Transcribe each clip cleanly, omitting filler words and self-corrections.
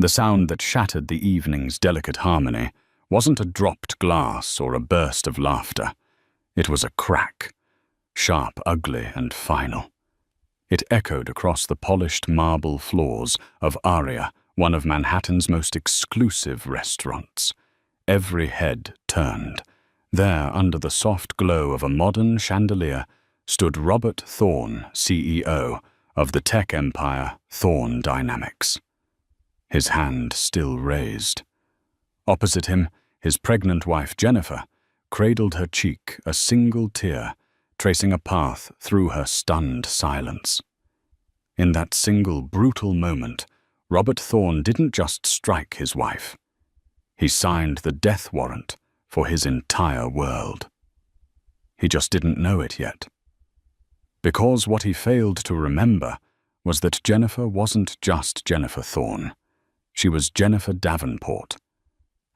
The sound that shattered the evening's delicate harmony wasn't a dropped glass or a burst of laughter. It was a crack, sharp, ugly, and final. It echoed across the polished marble floors of Aria, one of Manhattan's most exclusive restaurants. Every head turned. There, under the soft glow of a modern chandelier, stood Robert Thorne, CEO of the tech empire Thorne Dynamics. His hand still raised. Opposite him, his pregnant wife Jennifer cradled her cheek, a single tear tracing a path through her stunned silence. In that single brutal moment, Robert Thorne didn't just strike his wife. He signed the death warrant for his entire world. He just didn't know it yet. Because what he failed to remember was that Jennifer wasn't just Jennifer Thorne. She was Jennifer Davenport,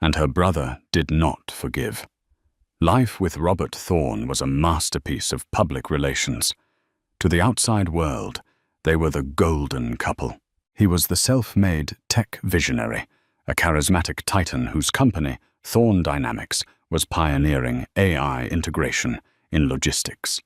and her brother did not forgive. Life with Robert Thorne was a masterpiece of public relations. To the outside world, they were the golden couple. He was the self-made tech visionary, a charismatic titan whose company, Thorne Dynamics, was pioneering AI integration in logistics.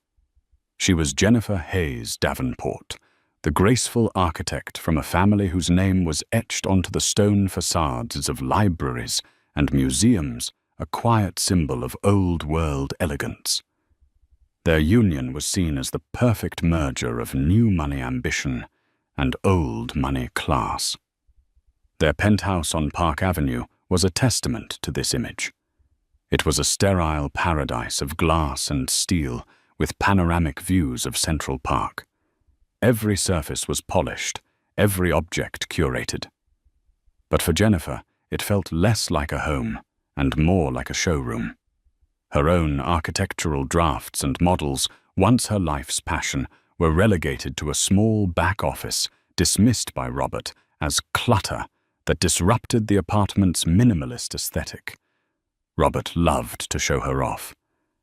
She was Jennifer Hayes Davenport, the graceful architect from a family whose name was etched onto the stone facades of libraries and museums, a quiet symbol of old-world elegance. Their union was seen as the perfect merger of new money ambition and old money class. Their penthouse on Park Avenue was a testament to this image. It was a sterile paradise of glass and steel with panoramic views of Central Park. Every surface was polished, every object curated. But for Jennifer, it felt less like a home and more like a showroom. Her own architectural drafts and models, once her life's passion, were relegated to a small back office dismissed by Robert as clutter that disrupted the apartment's minimalist aesthetic. Robert loved to show her off.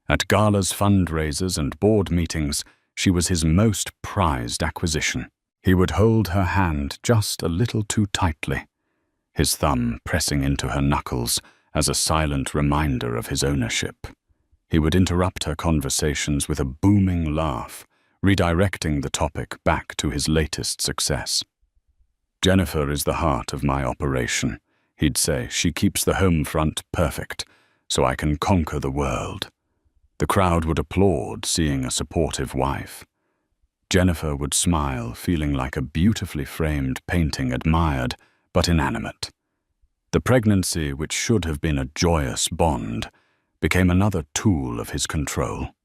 At galas, fundraisers, and board meetings, she was his most prized acquisition. He would hold her hand just a little too tightly, his thumb pressing into her knuckles as a silent reminder of his ownership. He would interrupt her conversations with a booming laugh, redirecting the topic back to his latest success. "Jennifer is the heart of my operation," he'd say. "She keeps the home front perfect, so I can conquer the world." The crowd would applaud, seeing a supportive wife. Jennifer would smile, feeling like a beautifully framed painting, admired but inanimate. The pregnancy, which should have been a joyous bond, became another tool of his control.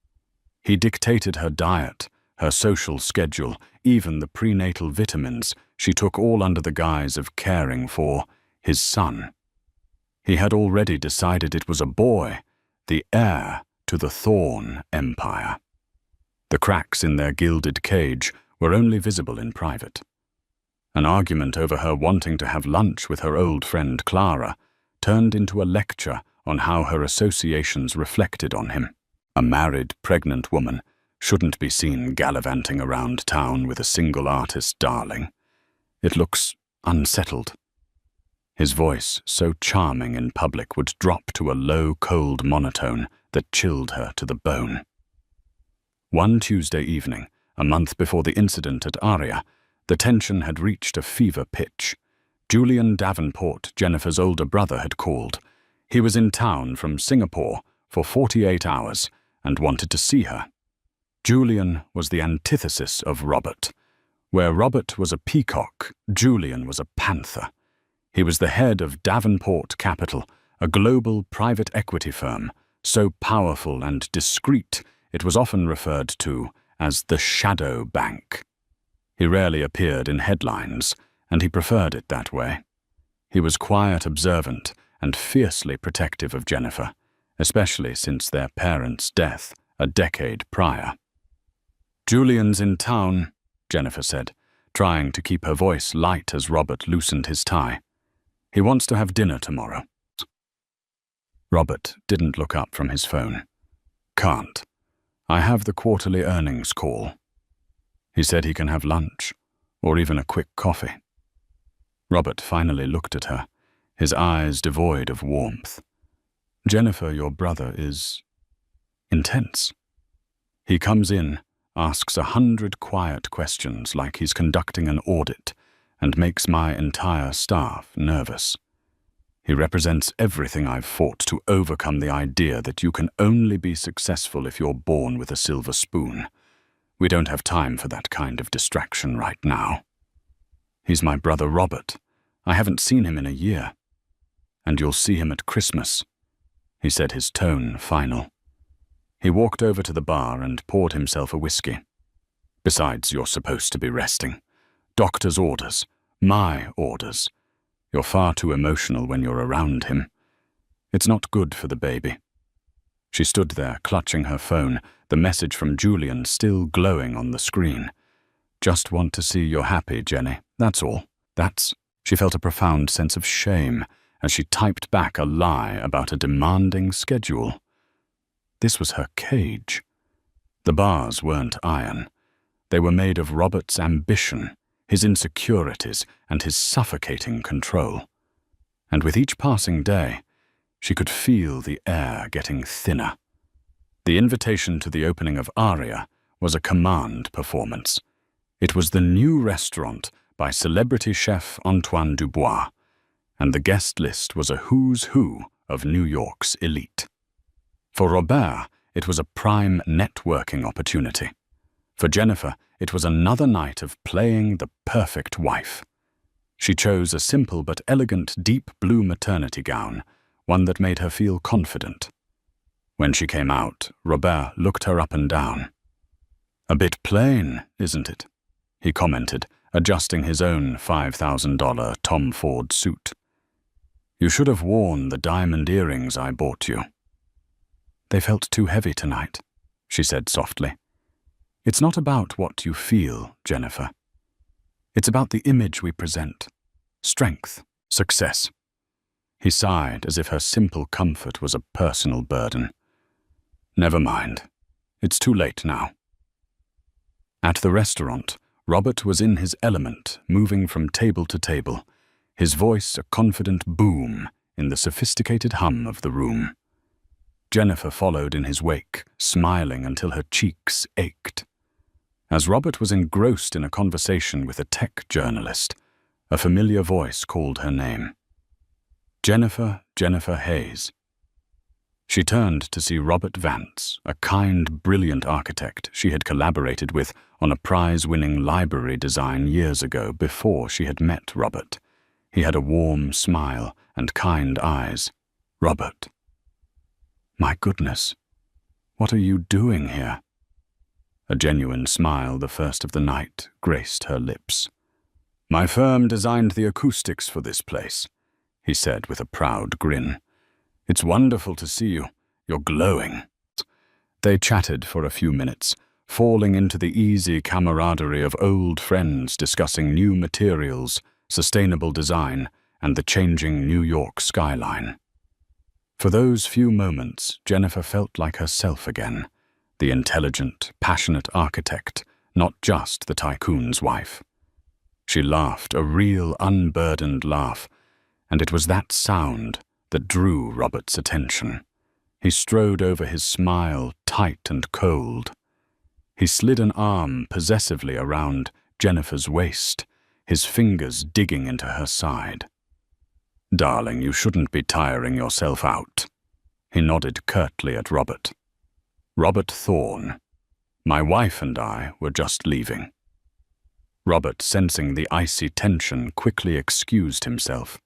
He dictated her diet, her social schedule, even the prenatal vitamins she took, all under the guise of caring for his son. He had already decided it was a boy, the heir to the Thorne Empire. The cracks in their gilded cage were only visible in private. An argument over her wanting to have lunch with her old friend Clara turned into a lecture on how her associations reflected on him. A married, pregnant woman shouldn't be seen gallivanting around town with a single artist darling. It looks unsettled. His voice, so charming in public, would drop to a low, cold monotone that chilled her to the bone. One Tuesday evening, a month before the incident at Aria, the tension had reached a fever pitch. Julian Davenport, Jennifer's older brother, had called. He was in town from Singapore for 48 hours and wanted to see her. Julian was the antithesis of Robert. Where Robert was a peacock, Julian was a panther. He was the head of Davenport Capital, a global private equity firm, so powerful and discreet it was often referred to as the shadow bank. He rarely appeared in headlines, and he preferred it that way. He was quiet, observant, and fiercely protective of Jennifer, especially since their parents' death a decade prior. "Julian's in town," Jennifer said, trying to keep her voice light as Robert loosened his tie. "He wants to have dinner tomorrow." Robert didn't look up from his phone. "Can't. I have the quarterly earnings call." He said he can have lunch, or even a quick coffee. Robert finally looked at her, his eyes devoid of warmth. Jennifer, your brother, is intense. He comes in, asks 100 quiet questions like he's conducting an audit, and makes my entire staff nervous. He represents everything I've fought to overcome the idea that you can only be successful if you're born with a silver spoon. We don't have time for that kind of distraction right now. He's my brother Robert. I haven't seen him in a year. And you'll see him at Christmas, he said, his tone final. He walked over to the bar and poured himself a whiskey. Besides, you're supposed to be resting. Doctor's orders. My orders. You're far too emotional when you're around him. It's not good for the baby. She stood there, clutching her phone, the message from Julian still glowing on the screen. Just want to see you're happy, Jenny. That's all. She felt a profound sense of shame as she typed back a lie about a demanding schedule. This was her cage. The bars weren't iron. They were made of Robert's ambition, his insecurities, and his suffocating control. And with each passing day, she could feel the air getting thinner. The invitation to the opening of Aria was a command performance. It was the new restaurant by celebrity chef Antoine Dubois, and the guest list was a who's who of New York's elite. For Robert, it was a prime networking opportunity. For Jennifer, it was another night of playing the perfect wife. She chose a simple but elegant deep blue maternity gown, one that made her feel confident. When she came out, Robert looked her up and down. "A bit plain, isn't it?" he commented, adjusting his own $5,000 Tom Ford suit. "You should have worn the diamond earrings I bought you." "They felt too heavy tonight," she said softly. "It's not about what you feel, Jennifer. It's about the image we present. Strength, success." He sighed as if her simple comfort was a personal burden. "Never mind. It's too late now." At the restaurant, Robert was in his element, moving from table to table, his voice a confident boom in the sophisticated hum of the room. Jennifer followed in his wake, smiling until her cheeks ached. As Robert was engrossed in a conversation with a tech journalist, a familiar voice called her name. Jennifer Hayes. She turned to see Robert Vance, a kind, brilliant architect she had collaborated with on a prize-winning library design years ago before she had met Robert. He had a warm smile and kind eyes. "Robert." "My goodness, what are you doing here?" A genuine smile, the first of the night, graced her lips. "My firm designed the acoustics for this place," he said with a proud grin. "It's wonderful to see you. You're glowing." They chatted for a few minutes, falling into the easy camaraderie of old friends discussing new materials, sustainable design, and the changing New York skyline. For those few moments, Jennifer felt like herself again, the intelligent, passionate architect, not just the tycoon's wife. She laughed, a real, unburdened laugh, and it was that sound that drew Robert's attention. He strode over his smile, tight and cold. He slid an arm possessively around Jennifer's waist, his fingers digging into her side. "Darling, you shouldn't be tiring yourself out." He nodded curtly at Robert. "Robert Thorne. My wife and I were just leaving." Robert, sensing the icy tension, quickly excused himself.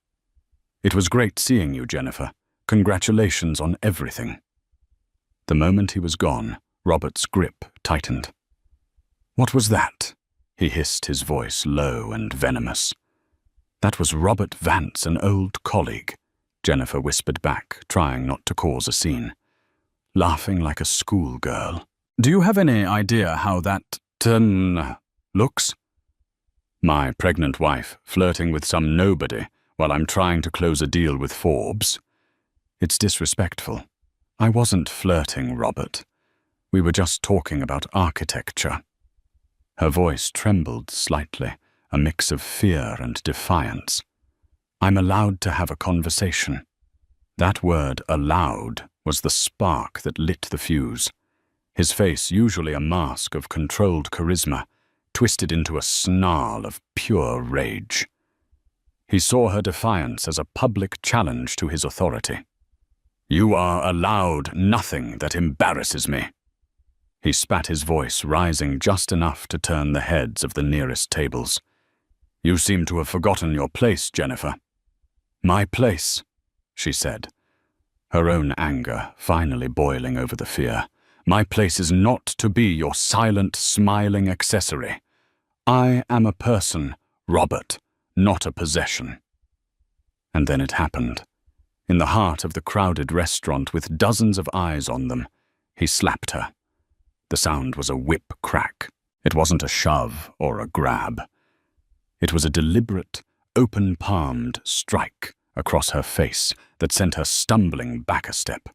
"It was great seeing you, Jennifer. Congratulations on everything." The moment he was gone, Robert's grip tightened. "What was that?" he hissed, his voice low and venomous. "That was Robert Vance, an old colleague," Jennifer whispered back, trying not to cause a scene. Laughing like a schoolgirl. "Do you have any idea how that looks?" My pregnant wife flirting with some nobody while I'm trying to close a deal with Forbes. It's disrespectful. I wasn't flirting, Robert. We were just talking about architecture. Her voice trembled slightly, a mix of fear and defiance. I'm allowed to have a conversation. That word, allowed, was the spark that lit the fuse. His face, usually a mask of controlled charisma, twisted into a snarl of pure rage. He saw her defiance as a public challenge to his authority. You are allowed nothing that embarrasses me. He spat his voice, rising just enough to turn the heads of the nearest tables. You seem to have forgotten your place, Jennifer. My place, she said, her own anger finally boiling over the fear. My place is not to be your silent, smiling accessory. I am a person, Robert, not a possession. And then it happened. In the heart of the crowded restaurant with dozens of eyes on them, he slapped her. The sound was a whip crack. It wasn't a shove or a grab. It was a deliberate, open-palmed strike across her face that sent her stumbling back a step.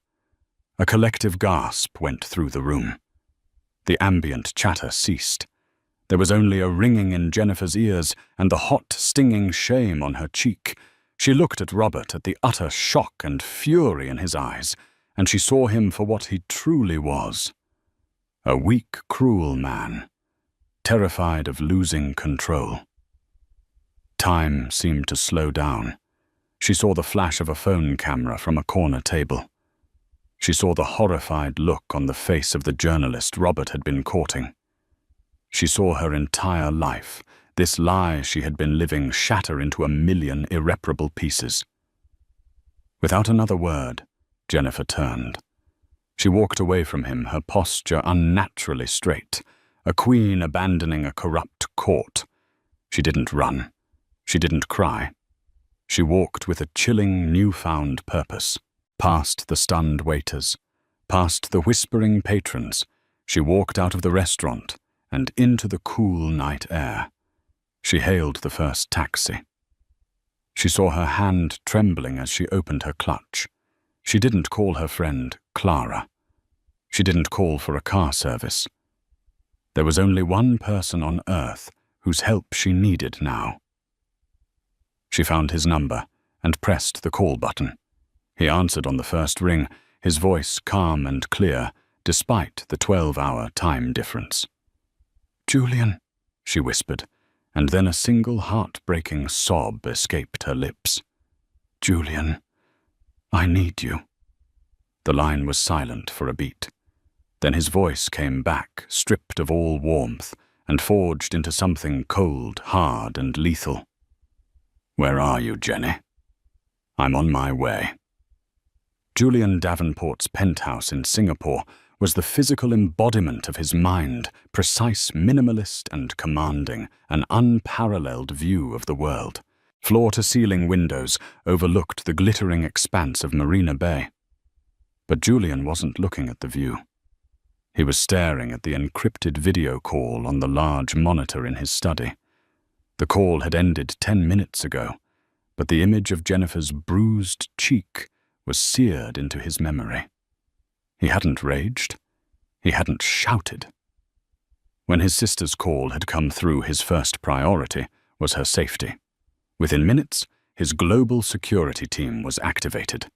A collective gasp went through the room. The ambient chatter ceased. There was only a ringing in Jennifer's ears and the hot, stinging shame on her cheek. She looked at Robert at the utter shock and fury in his eyes, and she saw him for what he truly was. A weak, cruel man, terrified of losing control. Time seemed to slow down. She saw the flash of a phone camera from a corner table. She saw the horrified look on the face of the journalist Robert had been courting. She saw her entire life, this lie she had been living, shatter into a million irreparable pieces. Without another word, Jennifer turned. She walked away from him, her posture unnaturally straight, a queen abandoning a corrupt court. She didn't run. She didn't cry. She walked with a chilling, newfound purpose. Past the stunned waiters, past the whispering patrons, she walked out of the restaurant and into the cool night air. She hailed the first taxi. She saw her hand trembling as she opened her clutch. She didn't call her friend Clara. She didn't call for a car service. There was only one person on earth whose help she needed now. She found his number and pressed the call button. He answered on the first ring, his voice calm and clear, despite the 12-hour time difference. "Julian," she whispered, and then a single heart-breaking sob escaped her lips. "Julian, I need you." The line was silent for a beat. Then his voice came back, stripped of all warmth, and forged into something cold, hard, and lethal. "Where are you, Jenny?" "I'm on my way." Julian Davenport's penthouse in Singapore was the physical embodiment of his mind, precise, minimalist, and commanding, an unparalleled view of the world. Floor-to-ceiling windows overlooked the glittering expanse of Marina Bay. But Julian wasn't looking at the view. He was staring at the encrypted video call on the large monitor in his study. The call had ended 10 minutes ago, but the image of Jennifer's bruised cheek was seared into his memory. He hadn't raged. He hadn't shouted. When his sister's call had come through, his first priority was her safety. Within minutes, his global security team was activated.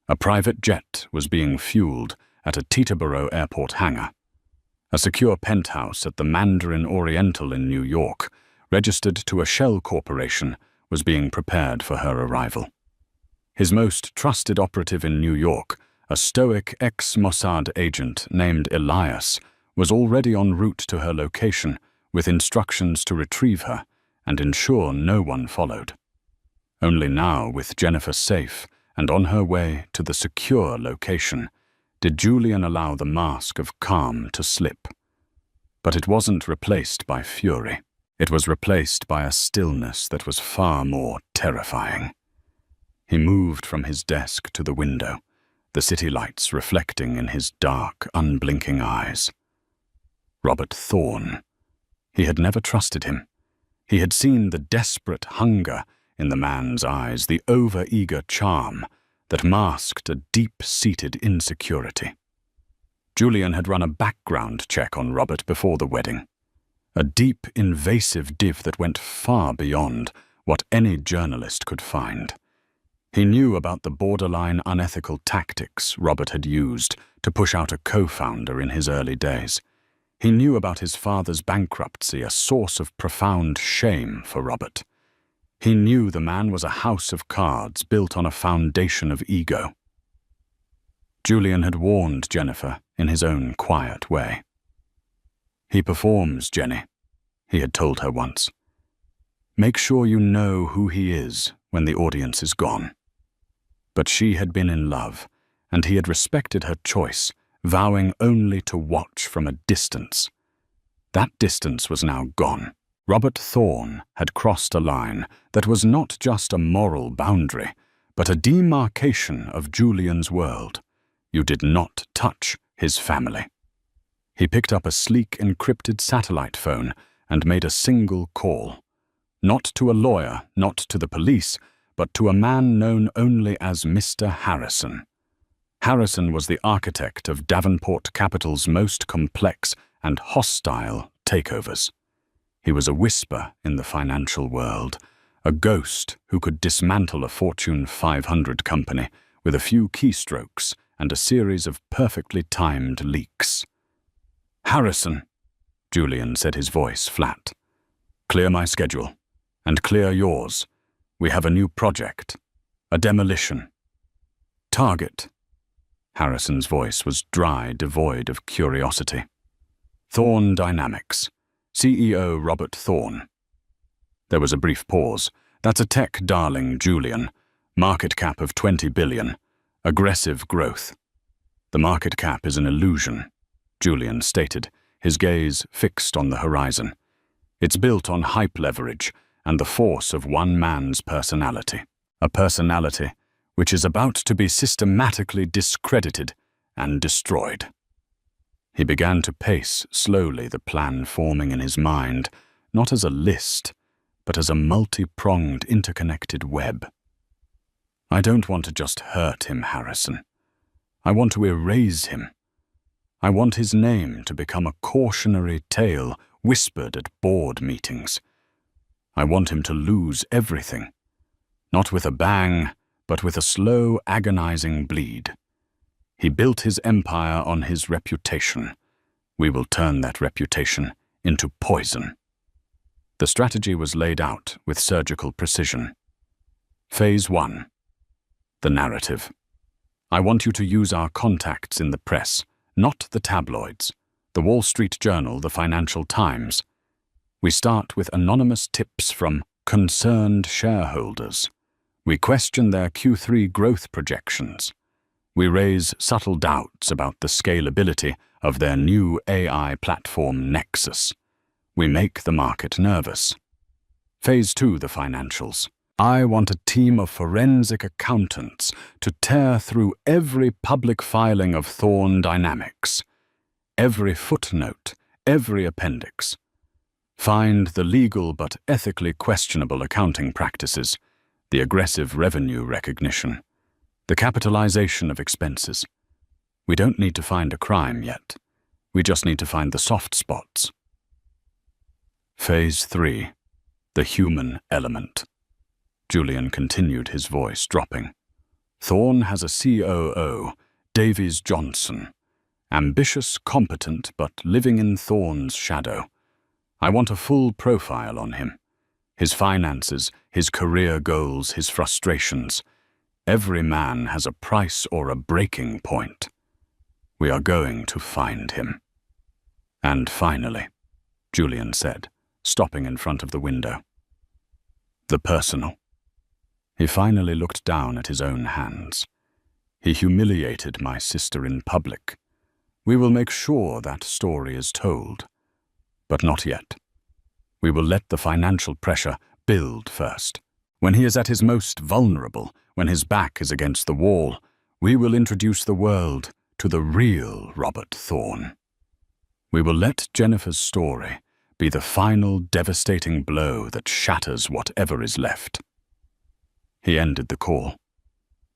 A private jet was being fueled at a Teterboro airport hangar. A secure penthouse at the Mandarin Oriental in New York, registered to a shell corporation, was being prepared for her arrival. His most trusted operative in New York, a stoic ex-Mossad agent named Elias, was already en route to her location with instructions to retrieve her and ensure no one followed. Only now, with Jennifer safe and on her way to the secure location, did Julian allow the mask of calm to slip. But it wasn't replaced by fury. It was replaced by a stillness that was far more terrifying. He moved from his desk to the window, the city lights reflecting in his dark, unblinking eyes. Robert Thorne. He had never trusted him. He had seen the desperate hunger in the man's eyes, the over-eager charm that masked a deep-seated insecurity. Julian had run a background check on Robert before the wedding. A deep, invasive div that went far beyond what any journalist could find. He knew about the borderline unethical tactics Robert had used to push out a co-founder in his early days. He knew about his father's bankruptcy, a source of profound shame for Robert. He knew the man was a house of cards built on a foundation of ego. Julian had warned Jennifer in his own quiet way. "He performs, Jenny," he had told her once. "Make sure you know who he is when the audience is gone." But she had been in love, and he had respected her choice, vowing only to watch from a distance. That distance was now gone. Robert Thorne had crossed a line that was not just a moral boundary, but a demarcation of Julian's world. You did not touch his family. He picked up a sleek encrypted satellite phone and made a single call. Not to a lawyer, not to the police, but to a man known only as Mr. Harrison. Harrison was the architect of Davenport Capital's most complex and hostile takeovers. He was a whisper in the financial world, a ghost who could dismantle a Fortune 500 company with a few keystrokes and a series of perfectly timed leaks. "Harrison," Julian said, his voice flat. "Clear my schedule, and clear yours. We have a new project, a demolition." "Target." Harrison's voice was dry, devoid of curiosity. "Thorne Dynamics. CEO Robert Thorne." There was a brief pause. "That's a tech darling, Julian. Market cap of 20 billion. Aggressive growth." "The market cap is an illusion," Julian stated, his gaze fixed on the horizon. "It's built on hype leverage and the force of one man's personality. A personality which is about to be systematically discredited and destroyed." He began to pace slowly, the plan forming in his mind, not as a list, but as a multi-pronged, interconnected web. "I don't want to just hurt him, Harrison. I want to erase him. I want his name to become a cautionary tale whispered at board meetings. I want him to lose everything, not with a bang, but with a slow, agonizing bleed. He built his empire on his reputation. We will turn that reputation into poison." The strategy was laid out with surgical precision. Phase 1. The narrative. "I want you to use our contacts in the press, not the tabloids, the Wall Street Journal, the Financial Times. We start with anonymous tips from concerned shareholders. We question their Q3 growth projections. We raise subtle doubts about the scalability of their new AI platform Nexus. We make the market nervous." Phase 2, the financials. "I want a team of forensic accountants to tear through every public filing of Thorne Dynamics, every footnote, every appendix. Find the legal but ethically questionable accounting practices, the aggressive revenue recognition, the capitalization of expenses. We don't need to find a crime yet. We just need to find the soft spots." Phase 3. The human element. Julian continued, his voice dropping. "Thorne has a COO, Davies Johnson. Ambitious, competent, but living in Thorne's shadow. I want a full profile on him. His finances, his career goals, his frustrations. Every man has a price or a breaking point. We are going to find him." "And finally," Julian said, stopping in front of the window, "the personal." He finally looked down at his own hands. "He humiliated my sister in public. We will make sure that story is told. But not yet. We will let the financial pressure build first. When he is at his most vulnerable, when his back is against the wall, we will introduce the world to the real Robert Thorne. We will let Jennifer's story be the final devastating blow that shatters whatever is left." He ended the call.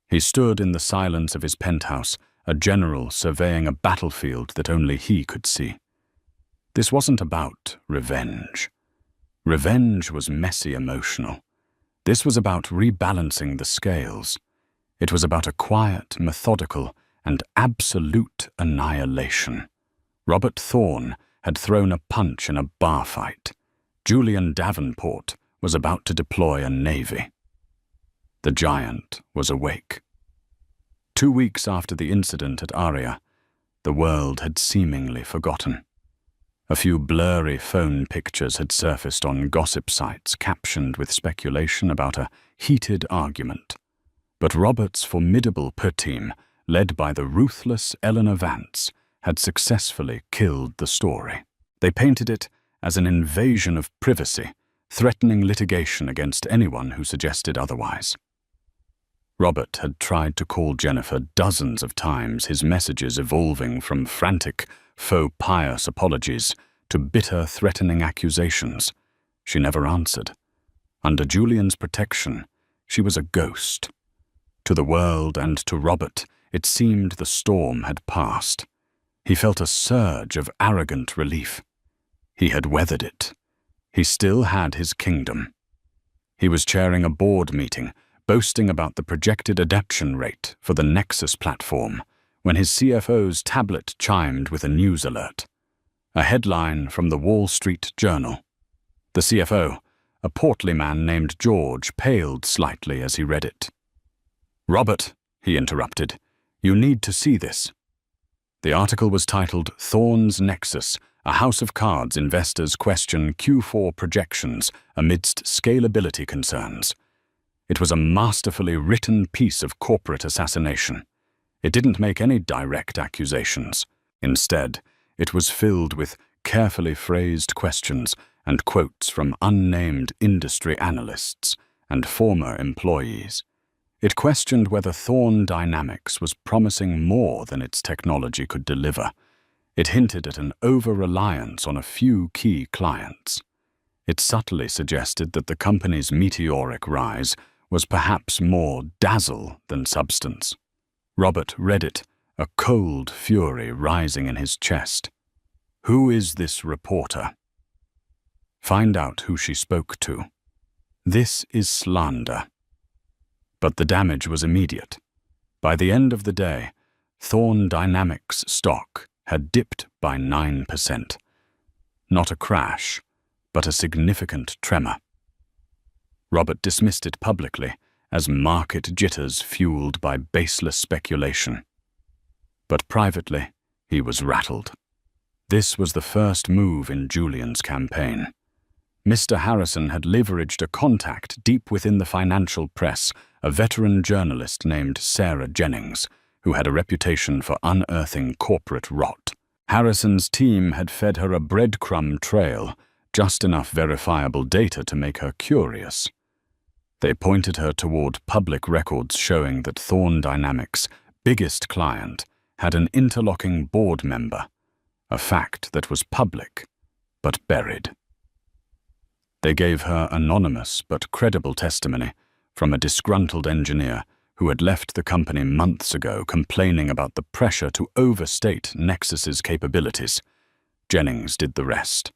He stood in the silence of his penthouse, a general surveying a battlefield that only he could see. This wasn't about revenge. Revenge was messy emotional. This was about rebalancing the scales. It was about a quiet, methodical, and absolute annihilation. Robert Thorne had thrown a punch in a bar fight. Julian Davenport was about to deploy a navy. The giant was awake. 2 weeks after the incident at Aria, the world had seemingly forgotten. A few blurry phone pictures had surfaced on gossip sites captioned with speculation about a heated argument. But Robert's formidable team, led by the ruthless Eleanor Vance, had successfully killed the story. They painted it as an invasion of privacy, threatening litigation against anyone who suggested otherwise. Robert had tried to call Jennifer dozens of times, his messages evolving from frantic, faux pious apologies to bitter, threatening accusations. She never answered. Under Julian's protection, she was a ghost. To the world and to Robert, it seemed the storm had passed. He felt a surge of arrogant relief. He had weathered it. He still had his kingdom. He was chairing a board meeting, boasting about the projected adoption rate for the Nexus platform, when his CFO's tablet chimed with a news alert. A headline from the Wall Street Journal. The CFO, a portly man named George, paled slightly as he read it. "Robert," he interrupted, "you need to see this." The article was titled "Thorne's Nexus, a House of Cards Investors Question Q4 Projections Amidst Scalability Concerns." It was a masterfully written piece of corporate assassination. It didn't make any direct accusations. Instead, it was filled with carefully phrased questions and quotes from unnamed industry analysts and former employees. It questioned whether Thorne Dynamics was promising more than its technology could deliver. It hinted at an over-reliance on a few key clients. It subtly suggested that the company's meteoric rise was perhaps more dazzle than substance. Robert read it, a cold fury rising in his chest. Who is this reporter? Find out who she spoke to. This is slander. But the damage was immediate. By the end of the day, Thorne Dynamics stock had dipped by 9%. Not a crash, but a significant tremor. Robert dismissed it publicly as market jitters fueled by baseless speculation. But privately, he was rattled. This was the first move in Julian's campaign. Mr. Harrison had leveraged a contact deep within the financial press, a veteran journalist named Sarah Jennings, who had a reputation for unearthing corporate rot. Harrison's team had fed her a breadcrumb trail, just enough verifiable data to make her curious. They pointed her toward public records showing that Thorne Dynamics' biggest client had an interlocking board member, a fact that was public but buried. They gave her anonymous but credible testimony from a disgruntled engineer who had left the company months ago complaining about the pressure to overstate Nexus's capabilities. Jennings did the rest.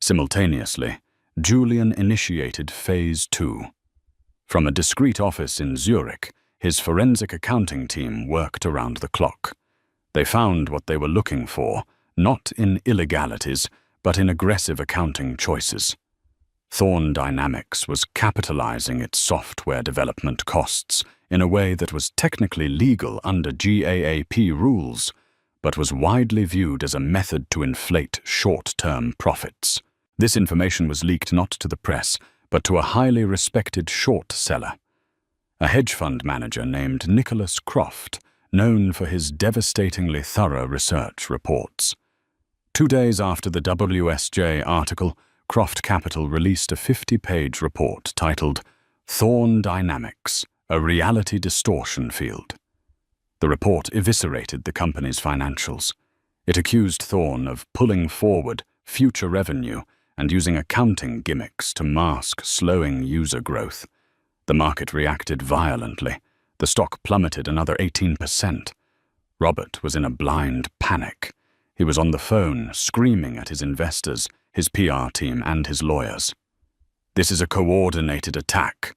Simultaneously, Julian initiated Phase 2. From a discreet office in Zurich, his forensic accounting team worked around the clock. They found what they were looking for, not in illegalities, but in aggressive accounting choices. Thorne Dynamics was capitalizing its software development costs in a way that was technically legal under GAAP rules, but was widely viewed as a method to inflate short-term profits. This information was leaked not to the press, but to a highly respected short seller, a hedge fund manager named Nicholas Croft, known for his devastatingly thorough research reports. 2 days after the WSJ article, Croft Capital released a 50-page report titled Thorne Dynamics, a Reality Distortion Field. The report eviscerated the company's financials. It accused Thorne of pulling forward future revenue and using accounting gimmicks to mask slowing user growth. The market reacted violently. The stock plummeted another 18%. Robert was in a blind panic. He was on the phone, screaming at his investors, his PR team, and his lawyers. "This is a coordinated attack,"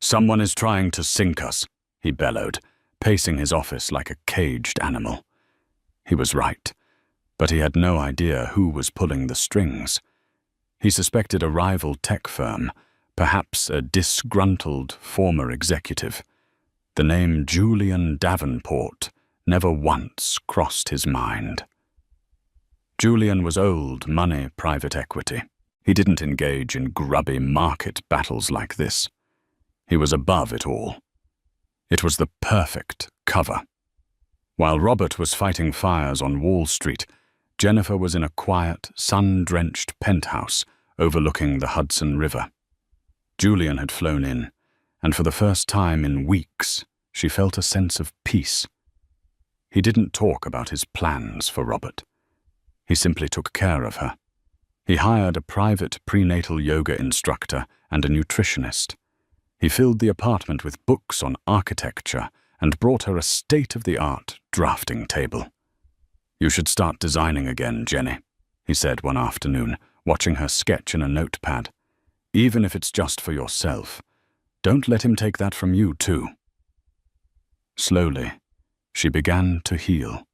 "Someone is trying to sink us," he bellowed, pacing his office like a caged animal. He was right, but he had no idea who was pulling the strings. He suspected a rival tech firm, perhaps a disgruntled former executive. The name Julian Davenport never once crossed his mind. Julian was old money private equity. He didn't engage in grubby market battles like this. He was above it all. It was the perfect cover. While Robert was fighting fires on Wall Street, Jennifer was in a quiet, sun-drenched penthouse overlooking the Hudson River. Julian had flown in, and for the first time in weeks, she felt a sense of peace. He didn't talk about his plans for Robert. He simply took care of her. He hired a private prenatal yoga instructor and a nutritionist. He filled the apartment with books on architecture and brought her a state-of-the-art drafting table. "You should start designing again, Jenny," he said one afternoon, watching her sketch in a notepad. "Even if it's just for yourself. Don't let him take that from you, too." Slowly, she began to heal.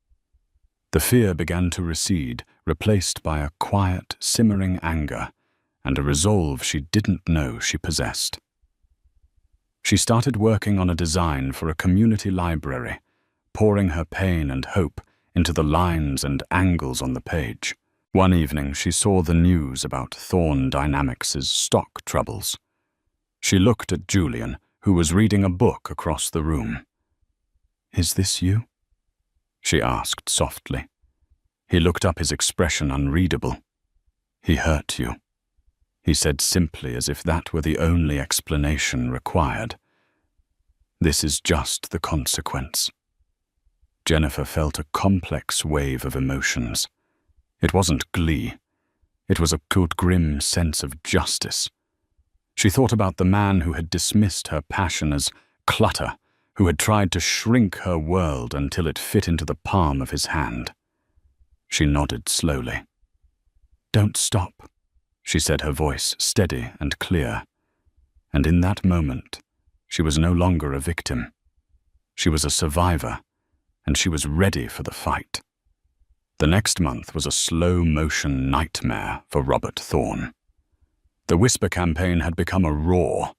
The fear began to recede, replaced by a quiet, simmering anger and a resolve she didn't know she possessed. She started working on a design for a community library, pouring her pain and hope into the lines and angles on the page. One evening, she saw the news about Thorne Dynamics' stock troubles. She looked at Julian, who was reading a book across the room. "Is this you?" she asked softly. He looked up, his expression unreadable. "He hurt you," he said simply, as if that were the only explanation required. "This is just the consequence." Jennifer felt a complex wave of emotions. It wasn't glee. It was a grim sense of justice. She thought about the man who had dismissed her passion as clutter, who had tried to shrink her world until it fit into the palm of his hand. She nodded slowly. "Don't stop," she said, her voice steady and clear. And in that moment, she was no longer a victim. She was a survivor, and she was ready for the fight. The next month was a slow-motion nightmare for Robert Thorne. The Whisper campaign had become a roar.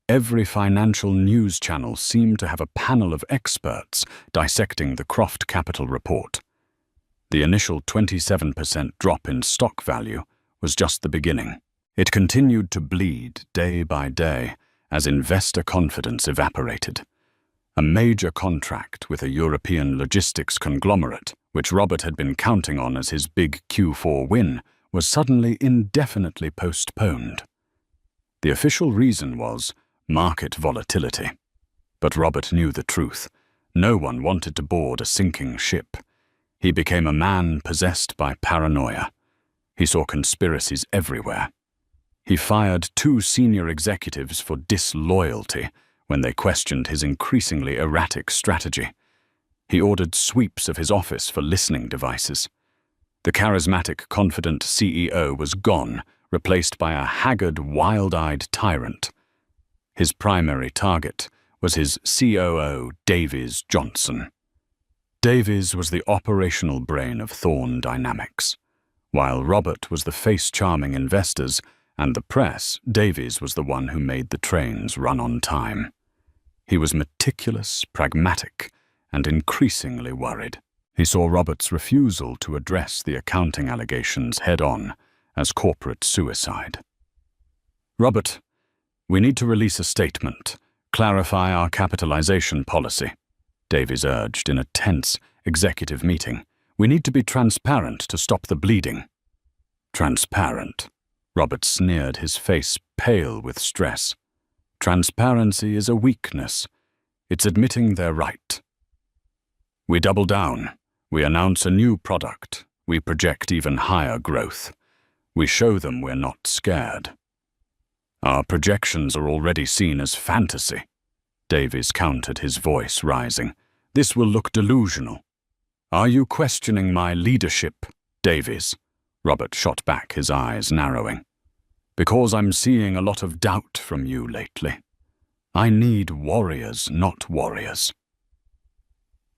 Every financial news channel seemed to have a panel of experts dissecting the Croft Capital report. The initial 27% drop in stock value was just the beginning. It continued to bleed day by day as investor confidence evaporated. A major contract with a European logistics conglomerate, which Robert had been counting on as his big Q4 win, was suddenly indefinitely postponed. The official reason was market volatility. But Robert knew the truth. No one wanted to board a sinking ship. He became a man possessed by paranoia. He saw conspiracies everywhere. He fired 2 senior executives for disloyalty when they questioned his increasingly erratic strategy. He ordered sweeps of his office for listening devices. The charismatic, confident CEO was gone, replaced by a haggard, wild-eyed tyrant. His primary target was his COO, Davies Johnson. Davies was the operational brain of Thorne Dynamics. While Robert was the face-charming investors and the press, Davies was the one who made the trains run on time. He was meticulous, pragmatic, and increasingly worried. He saw Robert's refusal to address the accounting allegations head-on as corporate suicide. "Robert, we need to release a statement, clarify our capitalization policy," Davies urged in a tense executive meeting. "We need to be transparent to stop the bleeding." "Transparent?" Robert sneered, his face pale with stress. "Transparency is a weakness. It's admitting they're right. We double down. We announce a new product. We project even higher growth. We show them we're not scared." "Our projections are already seen as fantasy," Davies countered, his voice rising. "This will look delusional." "Are you questioning my leadership, Davies?" Robert shot back, his eyes narrowing. "Because I'm seeing a lot of doubt from you lately." I need warriors, not warriors.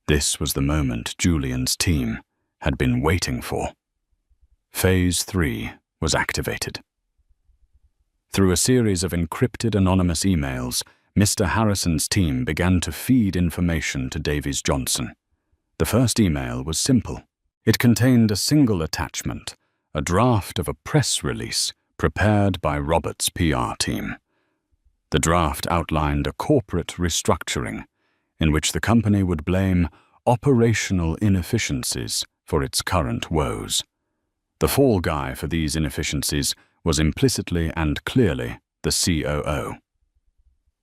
This was the moment Julian's team had been waiting for. Phase 3 was activated. Through a series of encrypted anonymous emails, Mr. Harrison's team began to feed information to Davies Johnson. The first email was simple. It contained a single attachment, a draft of a press release prepared by Robert's PR team. The draft outlined a corporate restructuring in which the company would blame operational inefficiencies for its current woes. The fall guy for these inefficiencies was implicitly and clearly the COO.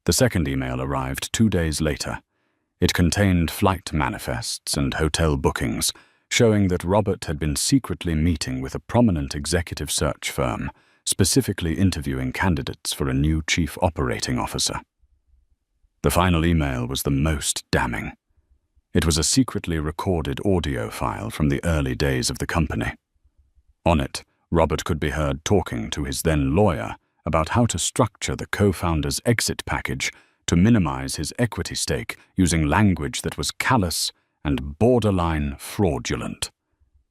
The second email arrived 2 days later. It contained flight manifests and hotel bookings, showing that Robert had been secretly meeting with a prominent executive search firm, specifically interviewing candidates for a new chief operating officer. The final email was the most damning. It was a secretly recorded audio file from the early days of the company. On it, Robert could be heard talking to his then lawyer about how to structure the co-founder's exit package to minimize his equity stake using language that was callous and borderline fraudulent.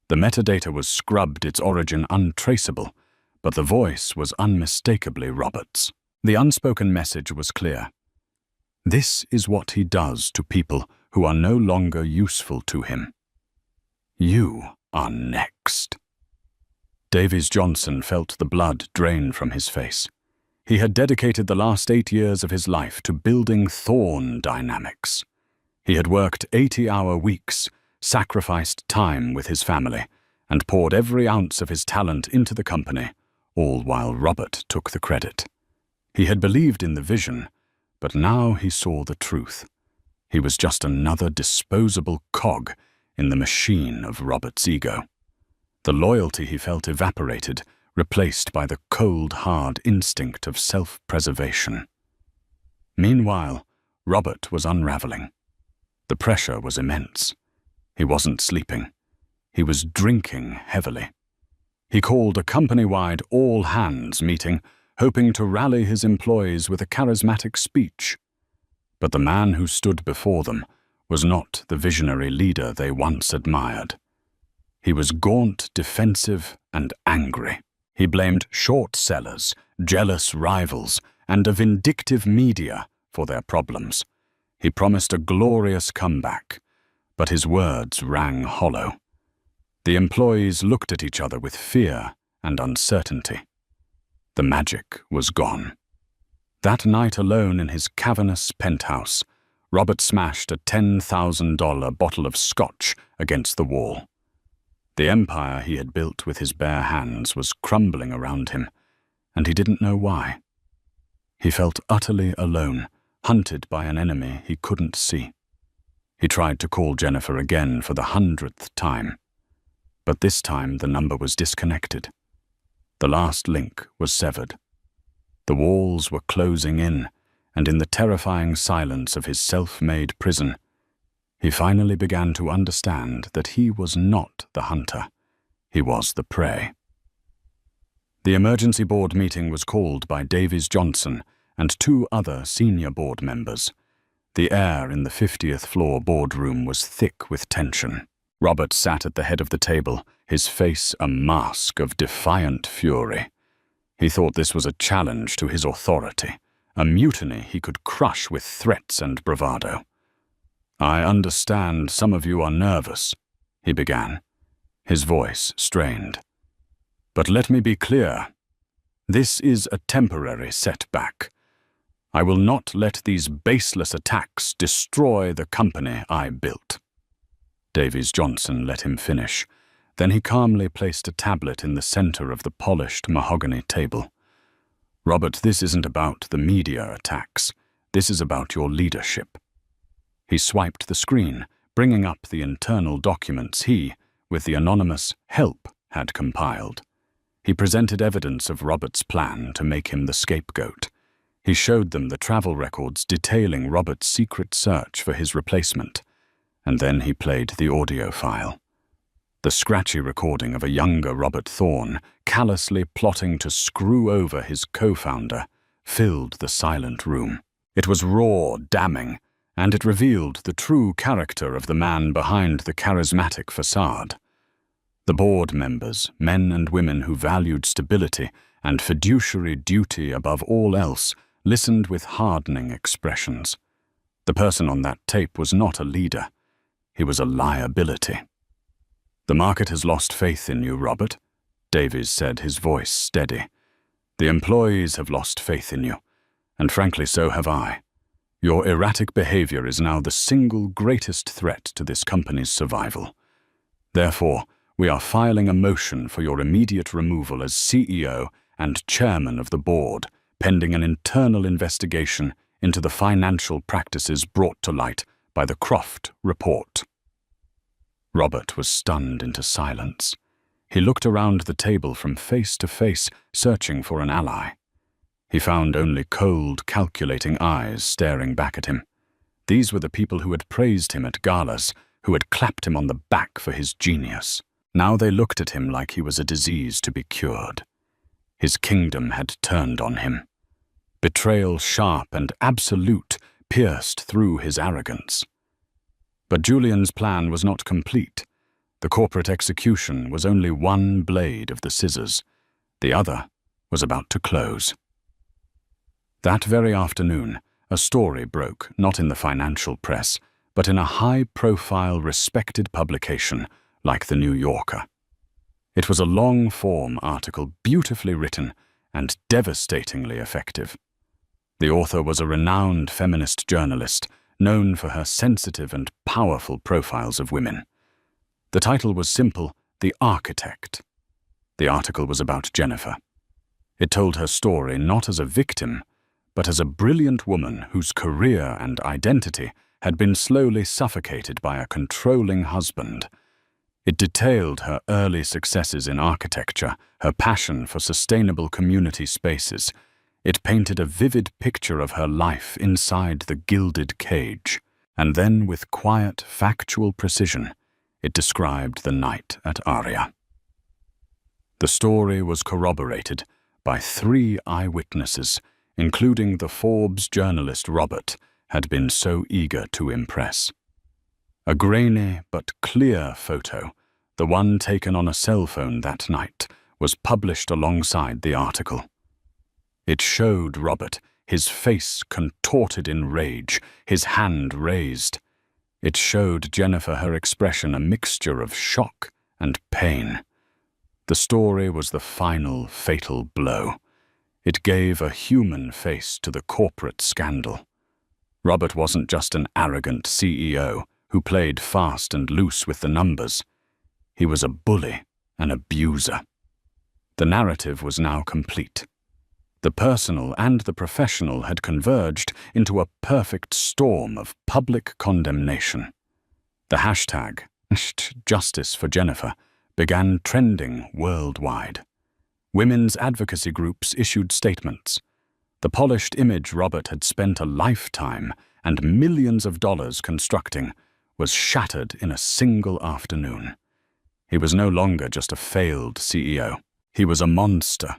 The metadata was scrubbed, its origin untraceable, but the voice was unmistakably Robert's. The unspoken message was clear. This is what he does to people who are no longer useful to him. You are next. Davies Johnson felt the blood drain from his face. He had dedicated the last 8 years of his life to building Thorn Dynamics. He had worked 80-hour weeks, sacrificed time with his family, and poured every ounce of his talent into the company, all while Robert took the credit. He had believed in the vision, but now he saw the truth. He was just another disposable cog in the machine of Robert's ego. The loyalty he felt evaporated, replaced by the cold, hard instinct of self-preservation. Meanwhile, Robert was unraveling. The pressure was immense. He wasn't sleeping. He was drinking heavily. He called a company-wide all-hands meeting, hoping to rally his employees with a charismatic speech. But the man who stood before them was not the visionary leader they once admired. He was gaunt, defensive, and angry. He blamed short sellers, jealous rivals, and a vindictive media for their problems. He promised a glorious comeback, but his words rang hollow. The employees looked at each other with fear and uncertainty. The magic was gone. That night alone in his cavernous penthouse, Robert smashed a $10,000 bottle of scotch against the wall. The empire he had built with his bare hands was crumbling around him, and he didn't know why. He felt utterly alone, hunted by an enemy he couldn't see. He tried to call Jennifer again for the 100th time, but this time the number was disconnected. The last link was severed. The walls were closing in, and in the terrifying silence of his self-made prison, he finally began to understand that he was not the hunter. He was the prey. The emergency board meeting was called by Davies Johnson and 2 other senior board members. The air in the 50th floor boardroom was thick with tension. Robert sat at the head of the table, his face a mask of defiant fury. He thought this was a challenge to his authority, a mutiny he could crush with threats and bravado. "I understand some of you are nervous," he began, his voice strained. "But let me be clear. This is a temporary setback. I will not let these baseless attacks destroy the company I built." Davies Johnson let him finish. Then he calmly placed a tablet in the center of the polished mahogany table. "Robert, this isn't about the media attacks. This is about your leadership." He swiped the screen, bringing up the internal documents he, with the anonymous help, had compiled. He presented evidence of Robert's plan to make him the scapegoat. He showed them the travel records detailing Robert's secret search for his replacement, and then he played the audio file. The scratchy recording of a younger Robert Thorne, callously plotting to screw over his co-founder, filled the silent room. It was raw, damning, and it revealed the true character of the man behind the charismatic facade. The board members, men and women who valued stability and fiduciary duty above all else, listened with hardening expressions. The person on that tape was not a leader. He was a liability. "The market has lost faith in you, Robert," Davies said, his voice steady. "The employees have lost faith in you, and frankly so have I. Your erratic behavior is now the single greatest threat to this company's survival. Therefore, we are filing a motion for your immediate removal as CEO and chairman of the board, pending an internal investigation into the financial practices brought to light by the Croft report." Robert was stunned into silence. He looked around the table from face to face, searching for an ally. He found only cold, calculating eyes staring back at him. These were the people who had praised him at galas, who had clapped him on the back for his genius. Now they looked at him like he was a disease to be cured. His kingdom had turned on him. Betrayal, sharp and absolute, pierced through his arrogance. But Julian's plan was not complete. The corporate execution was only one blade of the scissors. The other was about to close. That very afternoon, a story broke, not in the financial press, but in a high-profile, respected publication like The New Yorker. It was a long-form article, beautifully written and devastatingly effective. The author was a renowned feminist journalist, known for her sensitive and powerful profiles of women. The title was simple, The Architect. The article was about Jennifer. It told her story not as a victim, but as a brilliant woman whose career and identity had been slowly suffocated by a controlling husband. It detailed her early successes in architecture, her passion for sustainable community spaces. It painted a vivid picture of her life inside the gilded cage, and then with quiet, factual precision, it described the night at Aria. The story was corroborated by 3 eyewitnesses, including the Forbes journalist Robert had been so eager to impress. A grainy but clear photo, the one taken on a cell phone that night, was published alongside the article. It showed Robert, his face contorted in rage, his hand raised. It showed Jennifer, her expression a mixture of shock and pain. The story was the final, fatal blow. It gave a human face to the corporate scandal. Robert wasn't just an arrogant CEO who played fast and loose with the numbers. He was a bully, an abuser. The narrative was now complete. The personal and the professional had converged into a perfect storm of public condemnation. The hashtag, #Justice for Jennifer, began trending worldwide. Women's advocacy groups issued statements. The polished image Robert had spent a lifetime and millions of dollars constructing was shattered in a single afternoon. He was no longer just a failed CEO. He was a monster.